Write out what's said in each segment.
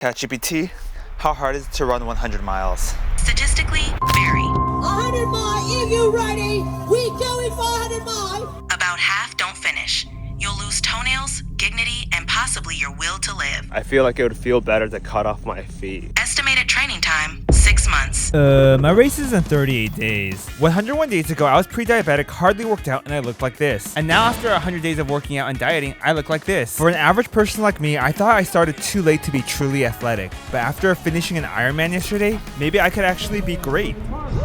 ChatGPT, how hard is it to run 100 miles? Statistically, very. 100 miles, if you ready, we going for 100 miles. About half don't finish. You'll lose toenails, dignity, and possibly your will to live. I feel like it would feel better to cut off my feet. Estimated training time, 6 months. My race is in 38 days. 101 days ago, I was pre-diabetic, hardly worked out, and I looked like this. And now after 100 days of working out and dieting, I look like this. For an average person like me, I thought I started too late to be truly athletic. But after finishing an Ironman yesterday, maybe I could actually be great.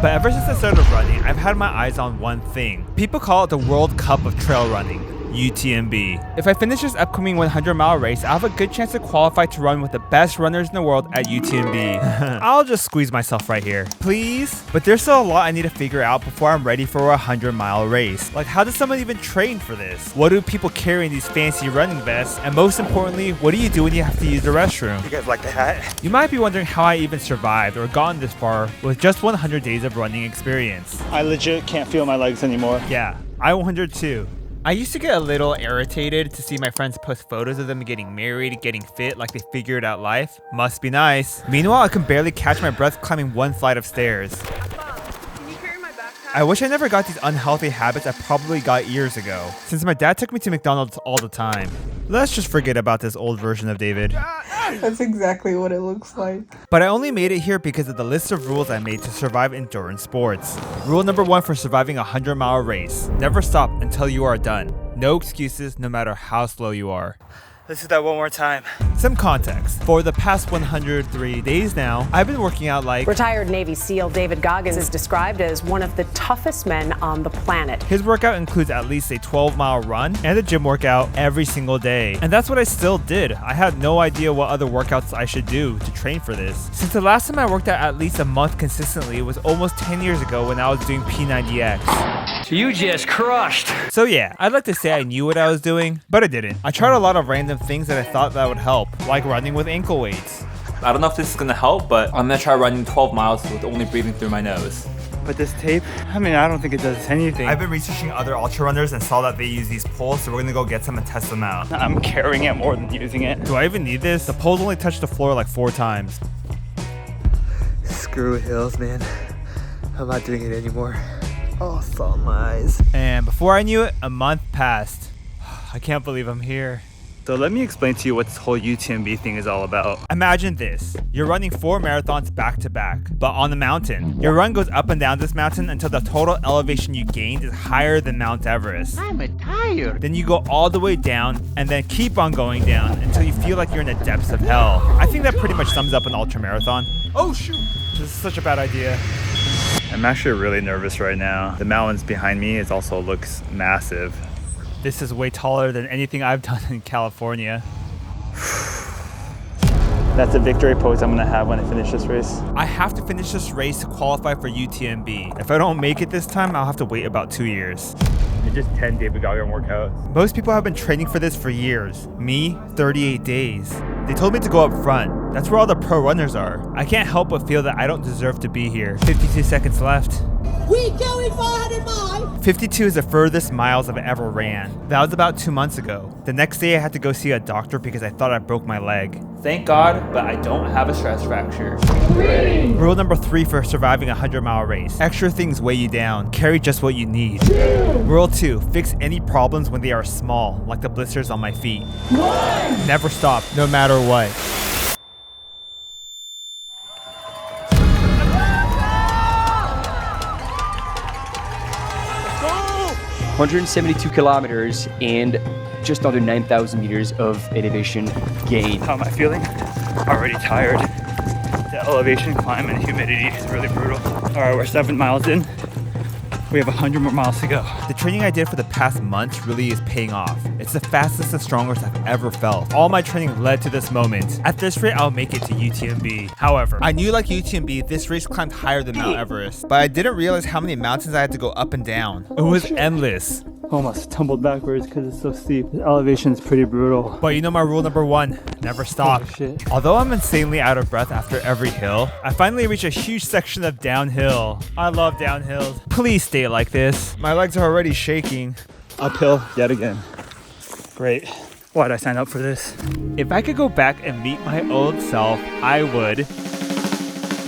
But ever since I started running, I've had my eyes on one thing. People call it the World Cup of Trail Running. UTMB. If I finish this upcoming 100-mile race, I'll have a good chance to qualify to run with the best runners in the world at UTMB. I'll just squeeze myself right here, please. But there's still a lot I need to figure out before I'm ready for a 100-mile race. Like, how does someone even train for this? What do people carry in these fancy running vests? And most importantly, what do you do when you have to use the restroom? You guys like the hat? You might be wondering how I even survived or gotten this far with just 100 days of running experience. I legit can't feel my legs anymore. Yeah, I wondered too. I used to get a little irritated to see my friends post photos of them getting married, getting fit, like they figured out life. Must be nice. Meanwhile, I can barely catch my breath climbing one flight of stairs. Can you carry my backpack? I wish I never got these unhealthy habits I probably got years ago, since my dad took me to McDonald's all the time. Let's just forget about this old version of David. That's exactly what it looks like. But I only made it here because of the list of rules I made to survive endurance sports. Rule number 1 for surviving a 100-mile race. Never stop until you are done. No excuses, no matter how slow you are. Let's do that one more time. Some context. For the past 103 days now, I've been working out like... Retired Navy SEAL David Goggins is described as one of the toughest men on the planet. His workout includes at least a 12-mile run and a gym workout every single day. And that's what I still did. I had no idea what other workouts I should do to train for this. Since the last time I worked out at least a month consistently was almost 10 years ago when I was doing P90X. You just crushed. So yeah, I'd like to say I knew what I was doing, but I didn't. I tried a lot of random things that I thought that would help, like running with ankle weights. I don't know if this is gonna help, but I'm gonna try running 12 miles with only breathing through my nose. But this tape, I mean, I don't think it does anything. I've been researching other ultra runners and saw that they use these poles, so we're gonna go get some and test them out. I'm carrying it more than using it. Do I even need this? The poles only touched the floor like 4 times. Screw hills, man. I'm not doing it anymore. Oh, saw my eyes. And before I knew it, a month passed. I can't believe I'm here. So let me explain to you what this whole UTMB thing is all about. Imagine this. You're running 4 marathons back to back, but on the mountain. Your run goes up and down this mountain until the total elevation you gained is higher than Mount Everest. I'm tired. Then you go all the way down and then keep on going down until you feel like you're in the depths of hell. I think that pretty much sums up an ultramarathon. Oh shoot! This is such a bad idea. I'm actually really nervous right now. The mountains behind me also looks massive. This is way taller than anything I've done in California. That's a victory pose I'm gonna have when I finish this race. I have to finish this race to qualify for UTMB. If I don't make it this time, I'll have to wait about 2 years. It's just 10 David Goggins workouts. Most people have been training for this for years. Me, 38 days. They told me to go up front. That's where all the pro runners are. I can't help but feel that I don't deserve to be here. 52 seconds left. We going for 100 miles. 52 is the furthest miles I've ever ran. That was about 2 months ago. The next day I had to go see a doctor because I thought I broke my leg. Thank God, but I don't have a stress fracture. Rule number 3 for surviving a 100-mile race. Extra things weigh you down. Carry just what you need. Rule 2, fix any problems when they are small, like the blisters on my feet. Never stop, no matter what. 172 kilometers and just under 9,000 meters of elevation gain. How am I feeling? Already tired. The elevation climb and humidity is really brutal. All right, we're 7 miles in. We have 100 more miles to go. The training I did for the past months really is paying off. It's the fastest and strongest I've ever felt. All my training led to this moment. At this rate, I'll make it to UTMB. However, I knew like UTMB, this race climbed higher than Mount Everest, but I didn't realize how many mountains I had to go up and down. It was endless. Almost tumbled backwards because it's so steep. The elevation is pretty brutal. But you know my rule number 1, never stop. Oh, shit. Although I'm insanely out of breath after every hill, I finally reach a huge section of downhill. I love downhills. Please stay like this. My legs are already shaking. Uphill yet again. Great. Why'd I sign up for this? If I could go back and meet my old self, I would.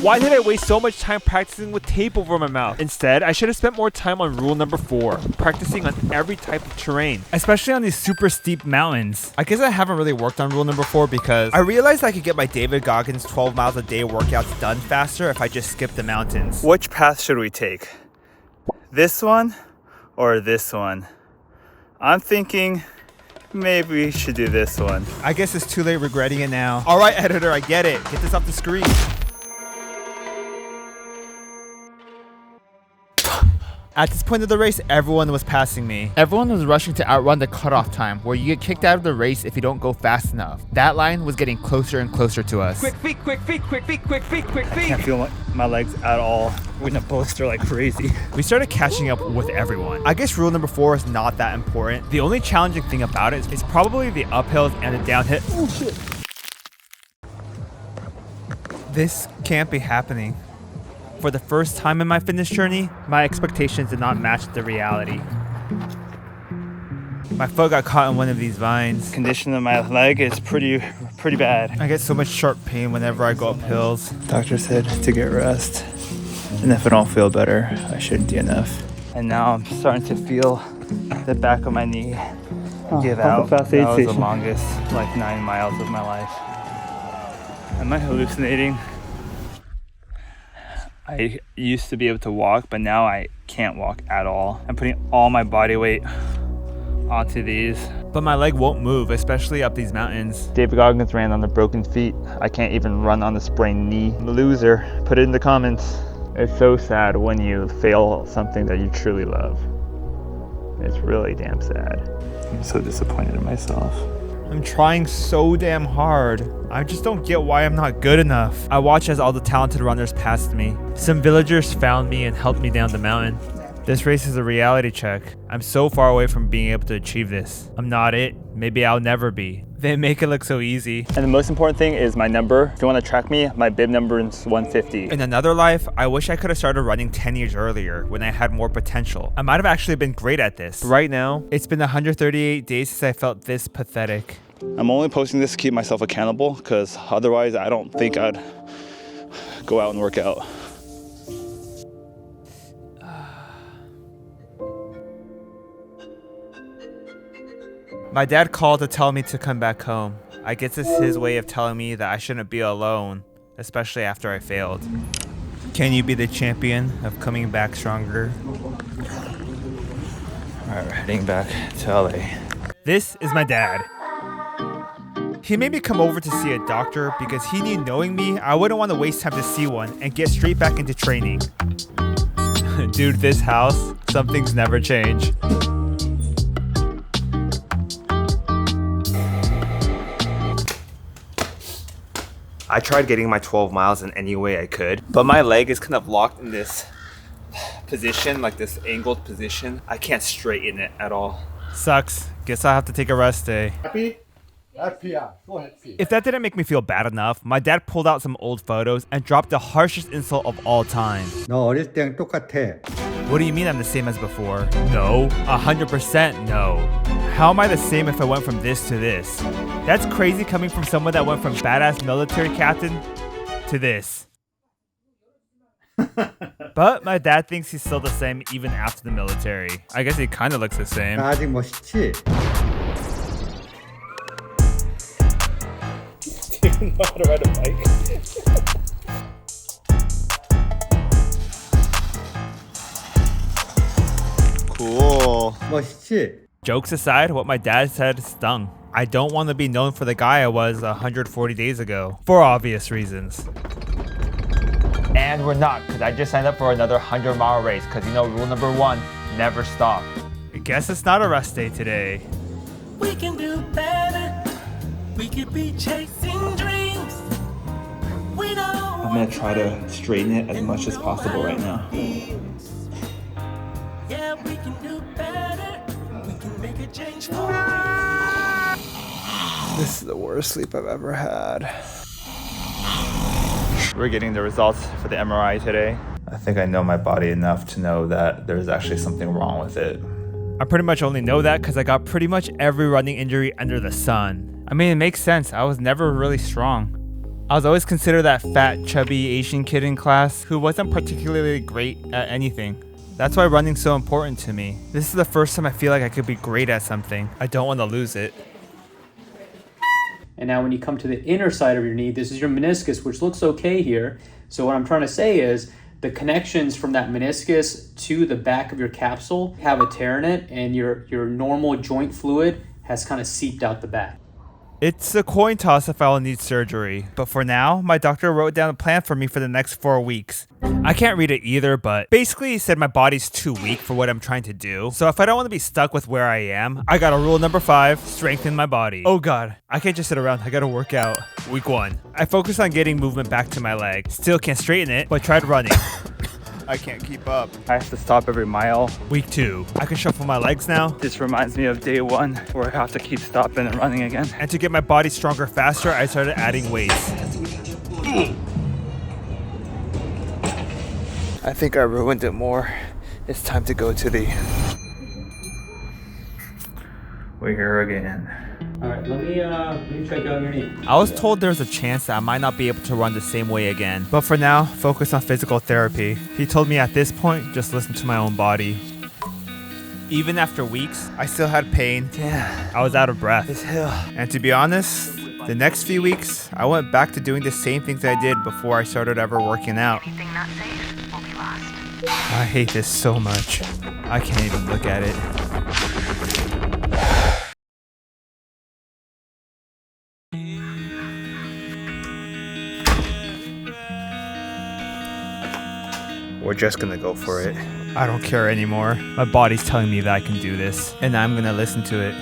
Why did I waste so much time practicing with tape over my mouth? Instead, I should have spent more time on rule number 4, practicing on every type of terrain, especially on these super steep mountains. I guess I haven't really worked on rule number 4 because I realized I could get my David Goggins 12 miles a day workouts done faster if I just skipped the mountains. Which path should we take? This one or this one? I'm thinking maybe we should do this one. I guess it's too late regretting it now. All right, editor, I get it. Get this off the screen. At this point of the race, everyone was passing me. Everyone was rushing to outrun the cutoff time, where you get kicked out of the race if you don't go fast enough. That line was getting closer and closer to us. Quick feet, quick feet, quick feet, quick feet, quick feet. I can't feel my legs at all. We're gonna bolster like crazy. We started catching up with everyone. I guess rule number 4 is not that important. The only challenging thing about it is probably the uphills and the downhill. Oh shit. This can't be happening. For the first time in my fitness journey, my expectations did not match the reality. My foot got caught in one of these vines. Condition of my leg is pretty bad. I get so much sharp pain whenever I go up hills. Doctor said to get rest, and if I don't feel better, I shouldn't do enough. And now I'm starting to feel the back of my knee give out. That was the longest, like 9 miles of my life. Am I hallucinating? I used to be able to walk, but now I can't walk at all. I'm putting all my body weight onto these. But my leg won't move, especially up these mountains. David Goggins ran on the broken feet. I can't even run on the sprained knee. I'm a loser. Put it in the comments. It's so sad when you fail something that you truly love. It's really damn sad. I'm so disappointed in myself. I'm trying so damn hard. I just don't get why I'm not good enough. I watch as all the talented runners passed me. Some villagers found me and helped me down the mountain. This race is a reality check. I'm so far away from being able to achieve this. I'm not it. Maybe I'll never be. They make it look so easy. And the most important thing is my number. If you want to track me, my bib number is 150. In another life, I wish I could have started running 10 years earlier when I had more potential. I might have actually been great at this. Right now, it's been 138 days since I felt this pathetic. I'm only posting this to keep myself accountable because otherwise I don't think I'd go out and work out. My dad called to tell me to come back home. I guess it's his way of telling me that I shouldn't be alone, especially after I failed. Can you be the champion of coming back stronger? Alright, we're heading back to LA. This is my dad. He made me come over to see a doctor because he knew knowing me, I wouldn't want to waste time to see one and get straight back into training. Dude, this house, some things never change. I tried getting my 12 miles in any way I could, but my leg is kind of locked in this position, like this angled position. I can't straighten it at all. Sucks. Guess I'll have to take a rest day. Happy? Happy, yeah. So happy. If that didn't make me feel bad enough, my dad pulled out some old photos and dropped the harshest insult of all time. 너 어릴 때랑 똑같아. What do you mean I'm the same as before? No. 100% no. How am I the same if I went from this to this? That's crazy coming from someone that went from badass military captain to this. But my dad thinks he's still the same even after the military. I guess he kind of looks the same. 나 아직 멋있지? Do you know how to ride a bike? Cool. 멋있지? Jokes aside, what my dad said stung. I don't want to be known for the guy I was 140 days ago, for obvious reasons. And we're not, because I just signed up for another 100-mile race, because you know rule number 1, never stop. I guess it's not a rest day today. We can do better. We could be chasing dreams. We know. I'm gonna try to straighten it as much as possible right now. Yeah, we can do better. We can make a change for This is the worst sleep I've ever had. We're getting the results for the MRI today. I think I know my body enough to know that there's actually something wrong with it. I pretty much only know that because I got pretty much every running injury under the sun. I mean, it makes sense. I was never really strong. I was always considered that fat, chubby Asian kid in class who wasn't particularly great at anything. That's why running's so important to me. This is the first time I feel like I could be great at something. I don't want to lose it. And now when you come to the inner side of your knee, this is your meniscus, which looks okay here. So what I'm trying to say is the connections from that meniscus to the back of your capsule have a tear in it, and your normal joint fluid has kind of seeped out the back. It's a coin toss if I'll need surgery, but for now, my doctor wrote down a plan for me for the next 4 weeks. I can't read it either, but basically he said my body's too weak for what I'm trying to do. So if I don't want to be stuck with where I am, I got a rule number 5, strengthen my body. Oh god, I can't just sit around, I gotta work out. Week 1, I focused on getting movement back to my leg. Still can't straighten it, but tried running. I can't keep up. I have to stop every mile. Week 2, I can shuffle my legs now. This reminds me of day 1 where I have to keep stopping and running again. And to get my body stronger faster, I started adding weights. I think I ruined it more. It's time to go to the... We're here again. All right, let me check out your knee. I was told there's a chance that I might not be able to run the same way again. But for now, focus on physical therapy. He told me at this point, just listen to my own body. Even after weeks, I still had pain. Damn. I was out of breath. This hill. And to be honest, the next few weeks, I went back to doing the same things I did before I started ever working out. Anything not safe will be lost. I hate this so much. I can't even look at it. We're just gonna go for it. I don't care anymore. My body's telling me that I can do this, and I'm gonna listen to it.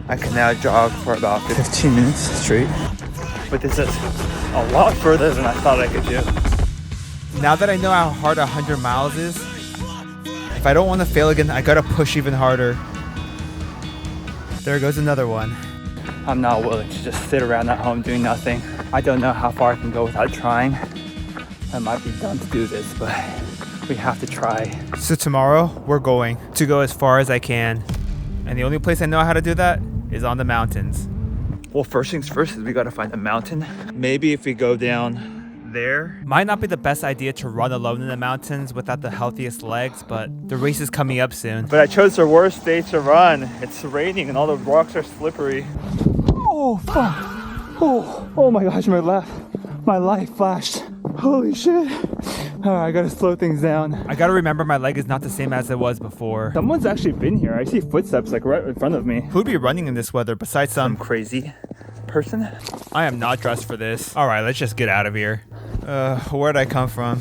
I can now jog for about 15 minutes straight. But this is a lot further than I thought I could do. Now that I know how hard 100 miles is, if I don't want to fail again, I gotta push even harder. There goes another one. I'm not willing to just sit around at home doing nothing. I don't know how far I can go without trying. I might be done to do this, but we have to try. So tomorrow, we're going to go as far as I can. And the only place I know how to do that is on the mountains. Well, first things first is we gotta find a mountain. Maybe if we go down there. Might not be the best idea to run alone in the mountains without the healthiest legs, but the race is coming up soon. But I chose the worst day to run. It's raining and all the rocks are slippery. Oh, fuck. Oh my gosh, my light flashed. Holy shit. All right, I gotta slow things down. I gotta remember my leg is not the same as it was before. Someone's actually been here. I see footsteps like right in front of me. Who'd be running in this weather besides some crazy person? I am not dressed for this. All right, let's just get out of here. Where'd I come from?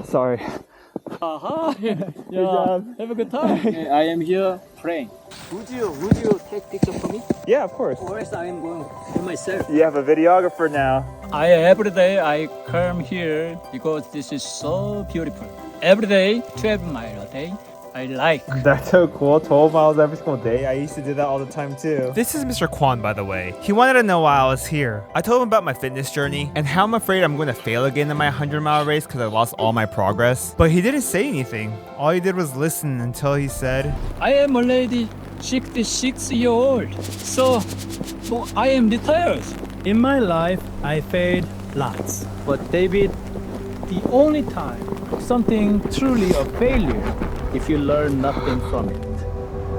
Sorry. Yeah, have a good time. I am here praying. Would you take picture for me? Yeah, of course. First, I am going to myself. You have a videographer now. Every day I come here because this is so beautiful. Every day, 12 miles a day. I like. That's so cool. 12 miles every single day. I used to do that all the time too. This is Mr. Kwan, by the way. He wanted to know why I was here. I told him about my fitness journey and how I'm afraid I'm going to fail again in my 100-mile race because I lost all my progress. But he didn't say anything. All he did was listen until he said, I am already 66 years old, so I am retired. In my life, I failed lots. But David, the only time something truly a failure if you learn nothing from it.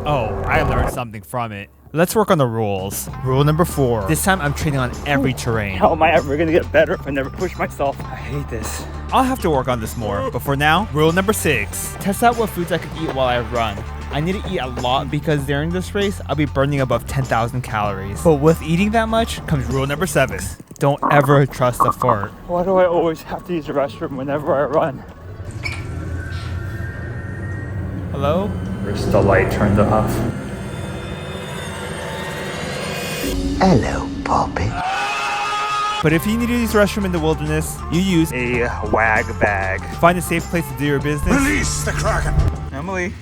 Oh, I learned something from it. Let's work on the rules. Rule number 4. This time I'm training on every terrain. How am I ever gonna get better if I never push myself? I hate this. I'll have to work on this more, but for now, rule number 6. Test out what foods I can eat while I run. I need to eat a lot because during this race, I'll be burning above 10,000 calories. But with eating that much comes rule number 7. Don't ever trust a fart. Why do I always have to use the restroom whenever I run? Hello? Where's the light turned off? Hello, Poppy. But if you need to use the restroom in the wilderness, you use A wag bag. find a safe place to do your business. Release the Kraken! Emily.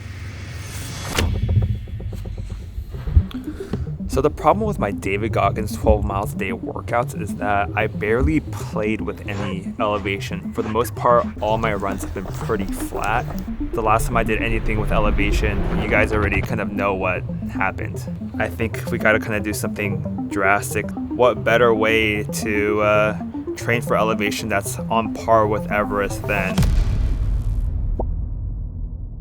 So the problem with my David Goggins 12 miles a day workouts is that I barely played with any elevation. For the most part, all my runs have been pretty flat. The last time I did anything with elevation, you guys already kind of know what happened. I think we gotta kind of do something drastic. What better way to train for elevation that's on par with Everest than...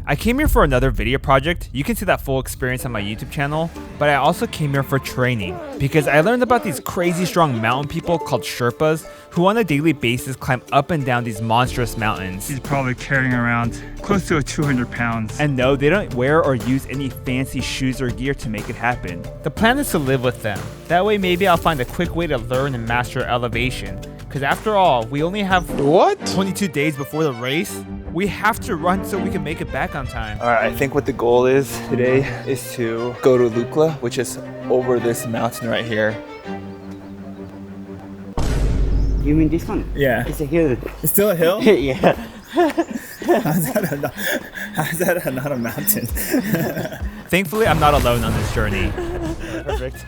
I came here for another video project. You can see that full experience on my YouTube channel, but I also came here for training because I learned about these crazy strong mountain people called Sherpas who on a daily basis climb up and down these monstrous mountains. He's probably carrying around close to 200 pounds. And no, they don't wear or use any fancy shoes or gear to make it happen. The plan is to live with them. That way maybe I'll find a quick way to learn and master elevation. Because after all, we only have 22 days before the race. We have to run so we can make it back on time. All right, I think what the goal is today is to go to Lukla, which is over this mountain right here. You mean this one? Yeah. It's a hill. It's still a hill? Yeah. How's that not a mountain? Thankfully, I'm not alone on this journey. Perfect.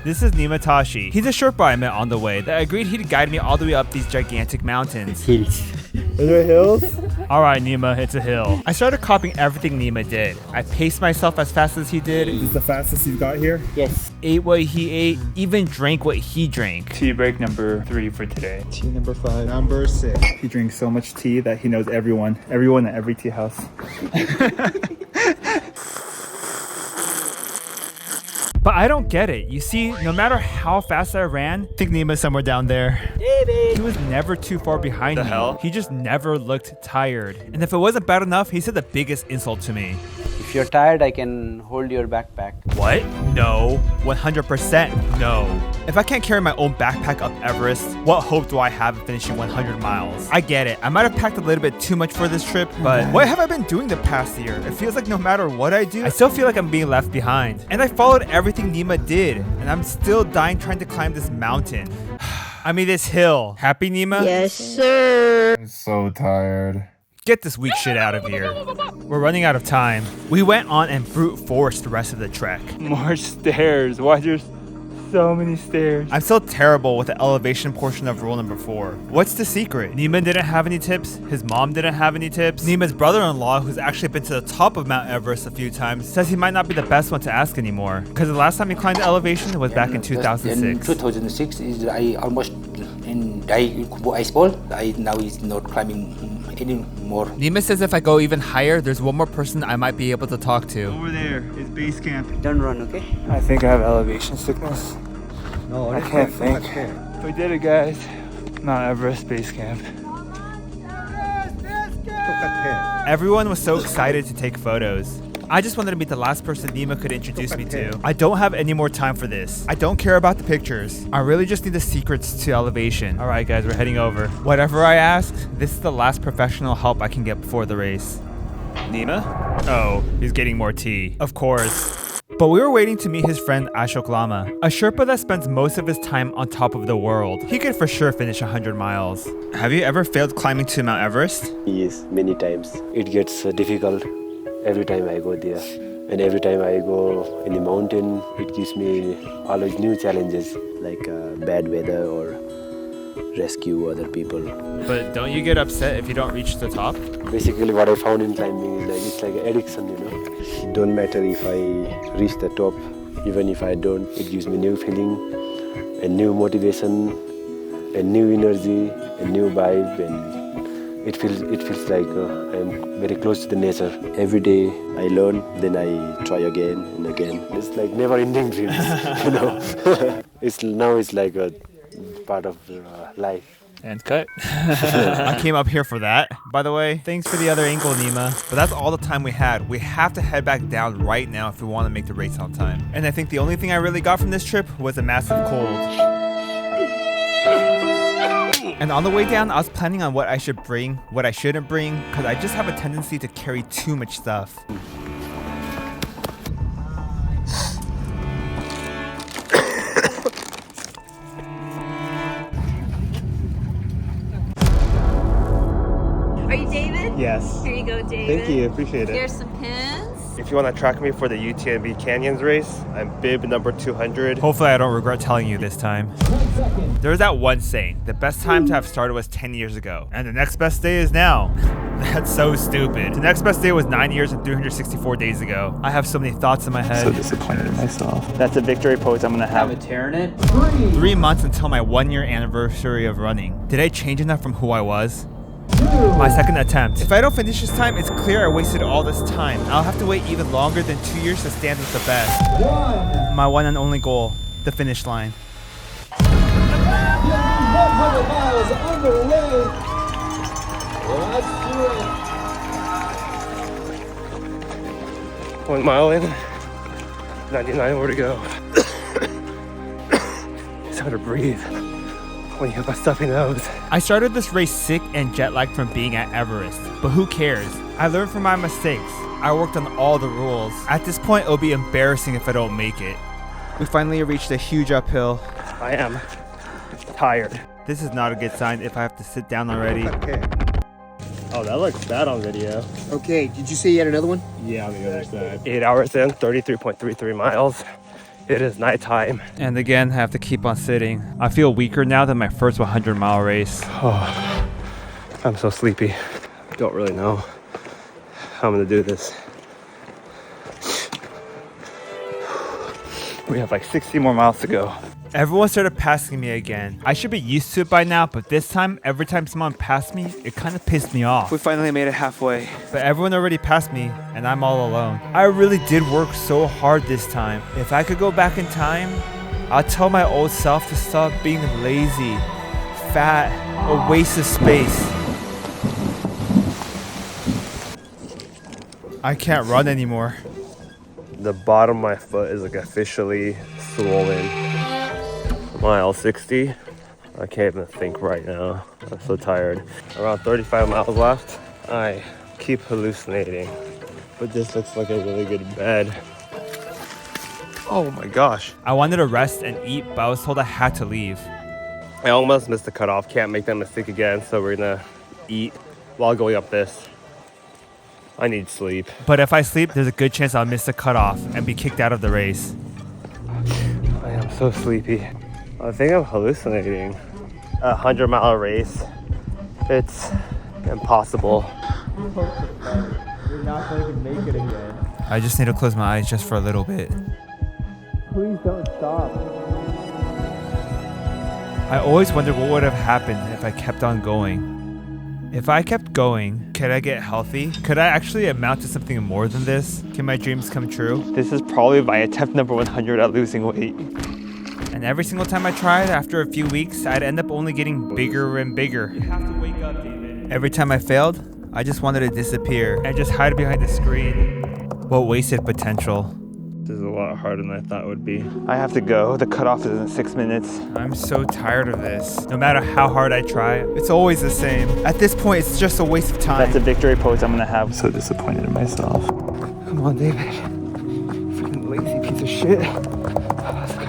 This is Ngima Tashi. He's a Sherpa I met on the way that agreed he'd guide me all the way up these gigantic mountains. Hills. Are there hills? Alright, Ngima, it's a hill. I started copying everything Ngima did. I paced myself as fast as he did. Is this the fastest you've got here? Yes. Ate what he ate, even drank what he drank. Tea break number 3 for today. Tea number 5. Number 6. He drinks so much tea that he knows everyone at every tea house. But I don't get it. You see, no matter how fast I ran, I think Ngima's somewhere down there. David! He was never too far behind me. The hell? He just never looked tired. And if it wasn't bad enough, he said the biggest insult to me. If you're tired, I can hold your backpack. What? No. 100% no. If I can't carry my own backpack up Everest, what hope do I have of finishing 100 miles? I get it. I might have packed a little bit too much for this trip, but what have I been doing the past year? It feels like no matter what I do, I still feel like I'm being left behind. And I followed everything Ngima did, and I'm still dying trying to climb this mountain. I mean this hill. Happy, Ngima? Yes, sir. I'm so tired. Get this weak shit out of here. We're running out of time. We went on and brute forced the rest of the trek. More stairs. Why there's so many stairs? I'm still terrible with the elevation portion of rule number 4. What's the secret? Ngima didn't have any tips. His mom didn't have any tips. Ngima's brother-in-law, who's actually been to the top of Mount Everest a few times, says he might not be the best one to ask anymore. Because the last time he climbed the elevation was back in 2006. In 2006, I almost died in ice ball. I now is not climbing anymore. Ngima says if I go even higher, there's one more person I might be able to talk to. Over there is base camp. Don't run, okay? I think I have elevation sickness. No, I can't think. We did it, guys. Mount Everest base camp. Everyone was so excited to take photos. I just wanted to meet the last person Ngima could introduce me to. I don't have any more time for this. I don't care about the pictures. I really just need the secrets to elevation. All right, guys, we're heading over. Whatever I ask, this is the last professional help I can get before the race. Ngima? Oh, he's getting more tea. Of course. But we were waiting to meet his friend Ashok Lama, a Sherpa that spends most of his time on top of the world. He could for sure finish 100 miles. Have you ever failed climbing to Mount Everest? Yes, many times. It gets difficult every time I go there. And every time I go in the mountain, it gives me always new challenges, like bad weather or rescue other people. But don't you get upset if you don't reach the top? Basically what I found in climbing is it's like an addiction, you know. It don't matter if I reach the top, even if I don't, it gives me new feeling and new motivation and new energy and new vibe, and it feels like I'm very close to the nature. Every day I learn, then I try again and again. It's like never-ending dreams, you know. It's like a part of life. And cut. I came up here for that. By the way, thanks for the other angle, Ngima. But that's all the time we had. We have to head back down right now if we want to make the race on time. And I think the only thing I really got from this trip was a massive cold. And on the way down, I was planning on what I should bring, what I shouldn't bring, because I just have a tendency to carry too much stuff. Are you David? Yes. Here you go, David. Thank you, appreciate it. Here's some pins. If you want to track me for the UTMB Canyons race, I'm bib number 200. Hopefully I don't regret telling you this time. There's that one saying, the best time to have started was 10 years ago, and the next best day is now. That's so stupid. The next best day was 9 years and 364 days ago. I have so many thoughts in my head. So disappointed in myself. That's a victory pose I'm gonna have. a tear in it. 3 months until my 1-year anniversary of running. Did I change enough from who I was? My second attempt. If I don't finish this time, it's clear I wasted all this time. I'll have to wait even longer than 2 years to stand with the best. My one and only goal, the finish line. 100 miles underway. Let's do it. 1 mile in, 99 more to go. It's hard to breathe when you have a stuffy nose. I started this race sick and jet lagged from being at Everest, but who cares? I learned from my mistakes. I worked on all the rules. At this point, it'll be embarrassing if I don't make it. We finally reached a huge uphill. I am tired. This is not a good sign if I have to sit down already. Oh, that looks bad on video. Okay, did you say you had another one? Yeah, on the other side. 8 hours in, 33.33 miles. It is nighttime. And again, I have to keep on sitting. I feel weaker now than my first 100-mile race. Oh, I'm so sleepy. Don't really know how I'm gonna do this. We have like 60 more miles to go. Everyone started passing me again. I should be used to it by now, but this time, every time someone passed me, it kind of pissed me off. We finally made it halfway. But everyone already passed me, and I'm all alone. I really did work so hard this time. If I could go back in time, I'd tell my old self to stop being lazy, fat, a waste of space. I can't run anymore. The bottom of my foot is like officially swollen. Mile 60. I can't even think right now. I'm so tired. Around 35 miles left. I keep hallucinating, but this looks like a really good bed. Oh my gosh. I wanted to rest and eat, but I was told I had to leave. I almost missed the cutoff. Can't make that mistake again, so we're gonna eat while going up this. I need sleep. But if I sleep, there's a good chance I'll miss the cutoff and be kicked out of the race. I am so sleepy. I think I'm hallucinating. A 100-mile race. It's impossible. You're not going to make it again. I just need to close my eyes just for a little bit. Please don't stop. I always wondered what would have happened if I kept on going. If I kept going, could I get healthy? Could I actually amount to something more than this? Can my dreams come true? This is probably my attempt number 100 at losing weight. And every single time I tried, after a few weeks, I'd end up only getting bigger and bigger. You have to wake up, David. Every time I failed, I just wanted to disappear and just hide behind the screen. What wasted potential. This is a lot harder than I thought it would be. I have to go. The cutoff is in 6 minutes. I'm so tired of this. No matter how hard I try, it's always the same. At this point, it's just a waste of time. That's a victory pose I'm gonna have. I'm so disappointed in myself. Come on, David. Freaking lazy piece of shit. Let's go.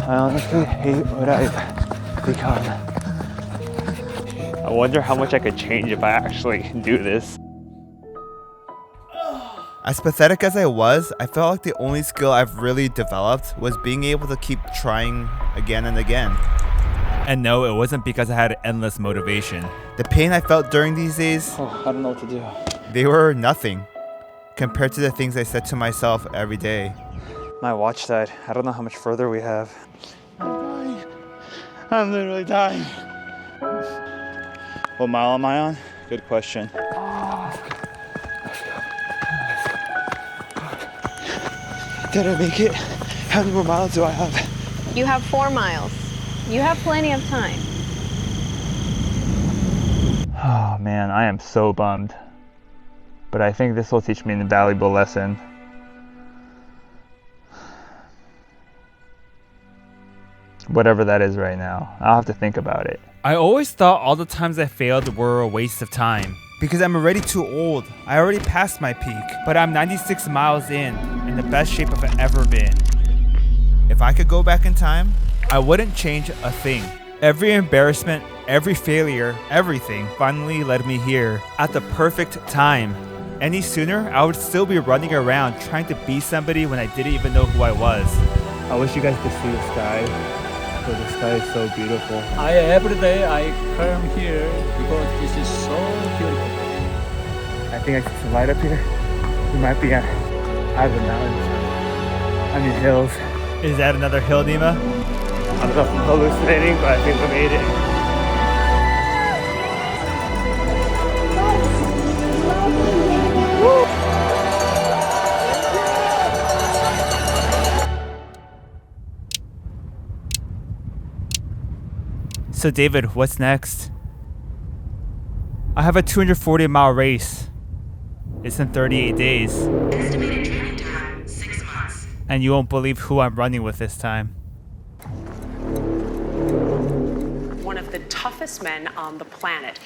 I honestly hate what I've become. I wonder how much I could change if I actually do this. As pathetic as I was, I felt like the only skill I've really developed was being able to keep trying again and again. And no, it wasn't because I had endless motivation. The pain I felt during these days, I don't know what to do. They were nothing compared to the things I said to myself every day. My watch died. I don't know how much further we have. I'm dying. I'm literally dying. What mile am I on? Good question. Did I make it? How many more miles do I have? You have 4 miles. You have plenty of time. Oh man, I am so bummed. But I think this will teach me an invaluable lesson. Whatever that is right now, I'll have to think about it. I always thought all the times I failed were a waste of time. Because I'm already too old. I already passed my peak. But I'm 96 miles in the best shape I've ever been. If I could go back in time, I wouldn't change a thing. Every embarrassment, every failure, everything finally led me here at the perfect time. Any sooner, I would still be running around trying to be somebody when I didn't even know who I was. I wish you guys could see the sky, but the sky is so beautiful. Every day I come here because this is so beautiful. I think I see some light up here. We might be out of the mountains. I mean hills. Is that another hill, Ngima? I don't know if I'm hallucinating, but I think we made it. So David, what's next? I have a 240-mile race. It's in 38 days. Estimated training time, 6 months. And you won't believe who I'm running with this time. One of the toughest men on the planet.